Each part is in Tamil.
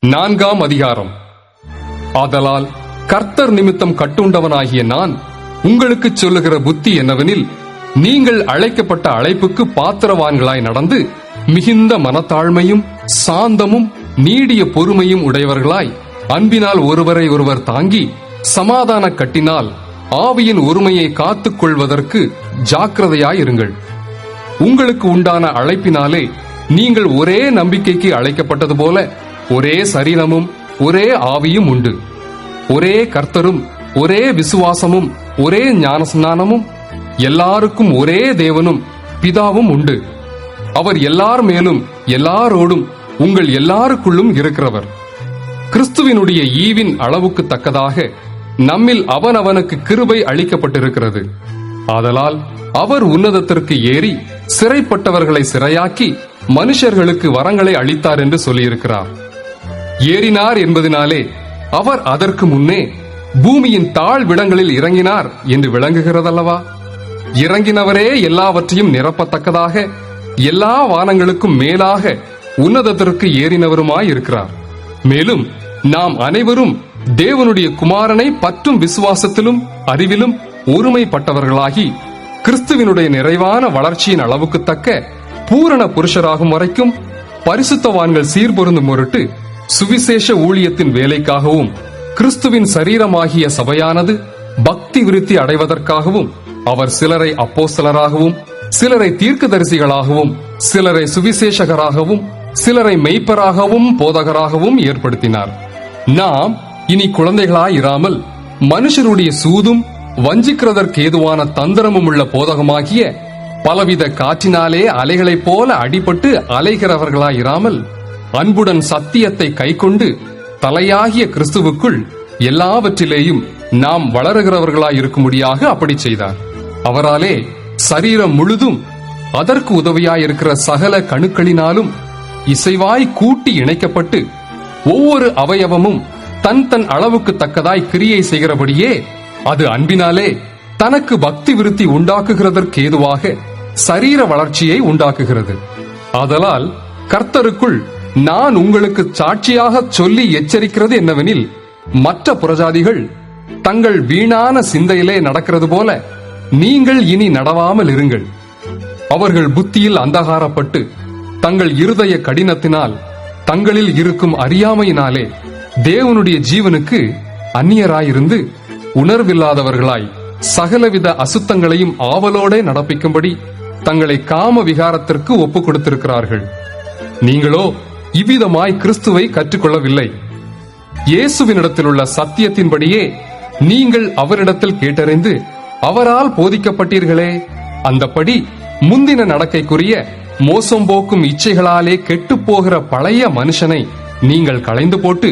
4ஆம் அதிகாரம். ஆதலால் கர்த்தர் நிமித்தம் கட்டுண்டவனாகிய நான் உங்களுக்குச் சொல்லுகிற புத்தி என்னவெனில், நீங்கள் அழைக்கப்பட்ட அழைப்புக்கு பாத்திரவான்களாய் நடந்து மிகுந்த மனத்தாழ்மையும் சாந்தமும் நீடிய பொறுமையும் உடையவர்களாய் அன்பினால் ஒருவரை ஒருவர் தாங்கி சமாதான கட்டினால் ஆவியின் ஒருமையை காத்துக் கொள்வதற்கு ஜாக்கிரதையாயிருங்கள். உங்களுக்கு உண்டான அழைப்பினாலே நீங்கள் ஒரே நம்பிக்கைக்கு அழைக்கப்பட்டது போல ஒரே சரீரமும் ஒரே ஆவியும் உண்டு. ஒரே கர்த்தரும் ஒரே விசுவாசமும் ஒரே ஞானஸ்நானமும் எல்லாருக்கும் ஒரே தேவனும் பிதாவும் உண்டு. அவர் எல்லார் மேலும் எல்லாரோடும் உங்கள் எல்லாருக்குள்ளும் இருக்கிறவர். கிறிஸ்துவினுடைய ஈவின் அளவுக்கு தக்கதாக நம்மில் அவனவனுக்கு கிருபை அளிக்கப்பட்டிருக்கிறது. ஆதலால் அவர் உன்னதத்திற்கு ஏறி சிறைப்பட்டவர்களை சிறையாக்கி மனுஷர்களுக்கு வரங்களை அளித்தார் என்று சொல்லியிருக்கிறார். ஏறினார் என்பதினாலே அவர் அதற்கு முன்னே பூமியின் தாழ்விடங்களில் இறங்கினார் என்று விளங்குகிறதல்லவா? இறங்கினவரே எல்லாவற்றையும் நிரப்பத்தக்கதாக எல்லா வானங்களுக்கும் மேலாக உன்னதத்திற்கு ஏறினவருமாயிருக்கிறார். மேலும் நாம் அனைவரும் தேவனுடைய குமாரனை பற்றும் விசுவாசத்திலும் அறிவிலும் ஒருமைப்பட்டவர்களாகி கிறிஸ்துவினுடைய நிறைவான வளர்ச்சியின் அளவுக்கு தக்க பூரண புருஷராகும் வரைக்கும் பரிசுத்தவான்கள் சீர்பொருந்தும் பொருட்டு சுவிசேஷ ஊழியத்தின் வேலைக்காகவும் கிறிஸ்துவின் சரீரமாகிய சபையானது பக்தி விருத்தி அடைவதற்காகவும் அவர் சிலரை அப்போஸ்தலராகவும் சிலரை தீர்க்கதரிசிகளாகவும் சிலரை சுவிசேஷகராகவும் சிலரை மெய்ப்பராகவும் போதகராகவும் ஏற்படுத்தினார். நாம் இனி குழந்தைகளாயிராமல் மனுஷருடைய சூதும் வஞ்சிக்கிறதற்கு ஏதுவான தந்திரமும் உள்ள போதகமாகிய பலவித காற்றினாலே அலைகளைப் போல அடிபட்டு அலைகிறவர்களாயிராமல் அன்புடன் சத்தியத்தை கைக்கொண்டு தலையாகிய கிறிஸ்துவுக்குள் எல்லாவற்றிலேயும் நாம் வளருகிறவர்களாயிருக்கும்படியாக அப்படி செய்தார். அவராலே சரீரம் முழுதும் அதற்கு உதவியாயிருக்கிற சகல கணுக்களினாலும் இசைவாய் கூட்டி இணைக்கப்பட்டு ஒவ்வொரு அவயவமும் தன் தன் அளவுக்கு தக்கதாய் கிரியை செய்கிறபடியே அது அன்பினாலே தனக்கு பக்தி விருத்தி உண்டாக்குகிறதற்கு ஏதுவாக சரீர வளர்ச்சியை உண்டாக்குகிறது. ஆதலால் கர்த்தருக்குள் நான் உங்களுக்கு சாட்சியாக சொல்லி எச்சரிக்கிறது என்னவெனில், மற்ற புறஜாதிகள் தங்கள் வீணான சிந்தையிலே நடக்கிறது போல நீங்கள் இனி நடவாமல் இருங்கள். அவர்கள் புத்தியில் அந்தகாரப்பட்டு தங்கள் இருதய கடினத்தினால் தங்களில் இருக்கும் அறியாமையினாலே தேவனுடைய ஜீவனுக்கு அந்நியராயிருந்து உணர்வில்லாதவர்களாய் சகலவித அசுத்தங்களையும் ஆவலோடே நடப்பிக்கும்படி தங்களை காம விகாரத்திற்கு ஒப்புக் கொடுத்திருக்கிறார்கள். நீங்களோ இவ்விதமாய் கிறிஸ்துவை கற்றுக்கொள்ளவில்லை. இயேசுவினிடத்தில் உள்ள சத்தியத்தின்படியே நீங்கள் அவரிடத்தில் கேட்டறிந்து அவரால் போதிக்கப்பட்டீர்களே, அந்தப்படி முந்தின நடக்கைக்குரிய மோசம் போக்கும் இச்சைகளாலே கெட்டுப்போகிற பழைய மனுஷனை நீங்கள் களைந்து போட்டு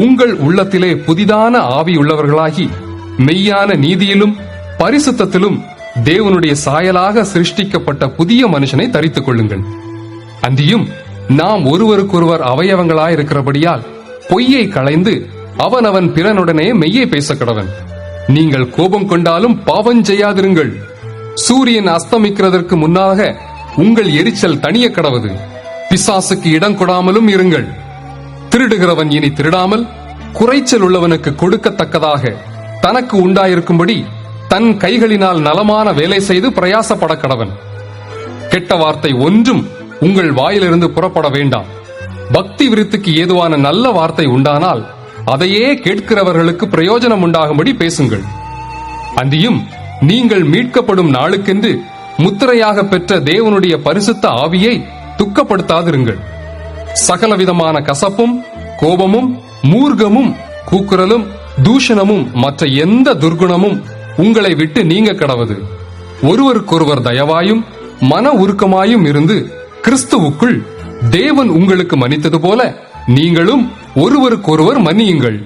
உங்கள் உள்ளத்திலே புதிதான ஆவி உள்ளவர்களாகி மெய்யான நீதியிலும் பரிசுத்தத்திலும் தேவனுடைய சாயலாக சிருஷ்டிக்கப்பட்ட புதிய மனுஷனை தரித்துக் கொள்ளுங்கள். அந்தியும் நாம் ஒருவருக்கொருவர் அவயவங்களாயிருக்கிறபடியால் பொய்யை களைந்து அவனவன் பிறனுடனே மெய்யை பேசக்கடவன். நீங்கள் கோபம் கொண்டாலும் பாவம் செய்யாதிருங்கள். சூரியன் அஸ்தமிக்கிறதற்கு முன்னாக உங்கள் எரிச்சல் தனிய கடவது. பிசாசுக்கு இடம் கொடாமலும் இருங்கள். திருடுகிறவன் இனி திருடாமல் குறைச்சல் உள்ளவனுக்கு கொடுக்கத்தக்கதாக தனக்கு உண்டாயிருக்கும்படி தன் கைகளினால் நலமான வேலை செய்து பிரயாசப்பட கடவன். கெட்ட வார்த்தை ஒன்றும் உங்கள் வாயிலிருந்து புறப்பட வேண்டாம். பக்தி விருத்திக்கு ஏதுவான நல்ல வார்த்தை உண்டானால் அதையே கேட்கிறவர்களுக்கு பிரயோஜனம் உண்டாகும்படி பேசுங்கள். அந்தியும் நீங்கள் மீட்கப்படும் நாளுக்கென்று முத்திரையாக பெற்ற தேவனுடைய பரிசுத்த ஆவியை துக்கப்படுத்தாதிருங்கள். சகலவிதமான கசப்பும் கோபமும் மூர்க்கமும் கூக்குரலும் தூஷணமும் மற்ற எந்த துர்குணமும் உங்களை விட்டு நீங்க கடவது. ஒருவருக்கொருவர் தயவாயும் மன உருக்கமாயும் இருந்து கிறிஸ்துவுக்குள் தேவன் உங்களுக்கு மன்னித்தது போல நீங்களும் ஒருவருக்கொருவர் மன்னியுங்கள்.